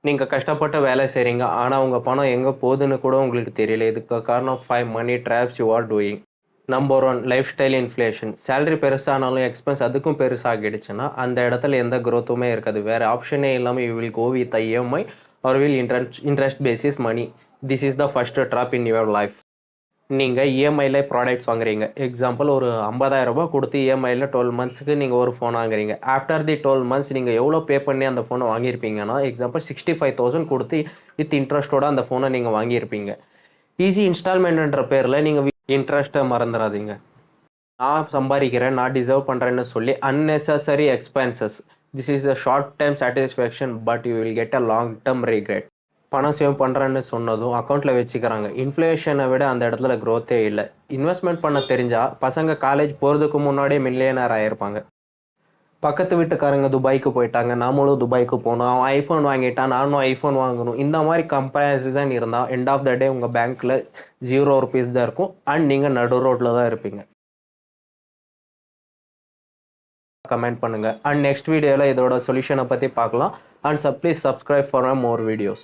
நீங்க கஷ்டப்பட்டு வேலை செய்றீங்க. ஆனா, உங்க பணம் எங்க போதுன்னு கூட உங்களுக்கு தெரியல. இதுக்கு காரணம் 5 money traps you are doing. Number 1 lifestyle inflation. Salary பெருசானாலும் எக்ஸ்பென்ஸ் அதுக்கும் பெருசாகிடுச்சுன்னா, அந்த இடத்துல எந்த குரோத்துமே இருக்காது. வேற ஆப்ஷனே இல்லாம you will go with EMI or will interest basis money. This is the first trap in your life. நீங்க இஎம்ஐல ப்ராடக்ட்ஸ் வாங்குறீங்க. எக்ஸாம்பிள் ஒரு ரூ. 50,000 குடுத்து இஎம்ஐல 12 மந்த்ஸ்க்கு நீங்க ஒரு ஃபோன் வாங்குறீங்க. ஆஃப்டர் தி 12 மந்த்ஸ் நீங்க எவ்வளோ பே பண்ணி அந்த ஃபோன வாங்கியிருப்பீங்கன்னா, எக்ஸாம்பிள் 65,000 குடுத்து வித் இன்ட்ரெஸ்ட்டோட அந்த ஃபோன நீங்க வாங்கியிருப்பீங்க. ஈஸி இன்ஸ்டால்மெண்ட்ன்ற பேர்ல நீங்க இன்ட்ரெஸ்ட்ட மறந்துறாதீங்க. நான் சம்பாரிக்கிறேன், நான் டிசர்வ் பண்றேன்னு சொல்லி unnecessary expenses. This is the short term satisfaction but you will get a long term regret. பணம் சேவ் பண்றேன்னு சொன்னதும் அக்கவுண்ட்ல வச்சுக்கிறாங்க. இன்ஃப்ளேஷன விட அந்த இடத்துல குரோத்தே இல்ல. இன்வெஸ்ட்மென்ட் பண்ண தெரிஞ்சா பசங்க காலேஜ் போறதுக்கு முன்னாடியே மில்லியனர் ஆயிருப்பாங்க. பக்கத்து வீட்டுக்காரங்க துபாய்க்கு போயிட்டாங்க. நாமளும் துபாய்க்கு போணும். அவன் ஐஃபோன் வாங்கிட்டான். நானும் ஐஃபோன் வாங்கணும். இந்த மாரி கம்பேரிசன் இருந்தா எண்ட் ஆஃப் த டே உங்க பேங்க்ல ₹0 தான் இருக்கும். அண்ட் நீங்க நடு ரோட்ல தான் இருப்பீங்க. கமெண்ட் பண்ணுங்க. அண்ட் நெக்ஸ்ட் வீடியோல இதோட சொல்யூஷன பத்தி பார்க்கலாம். And please subscribe for more videos.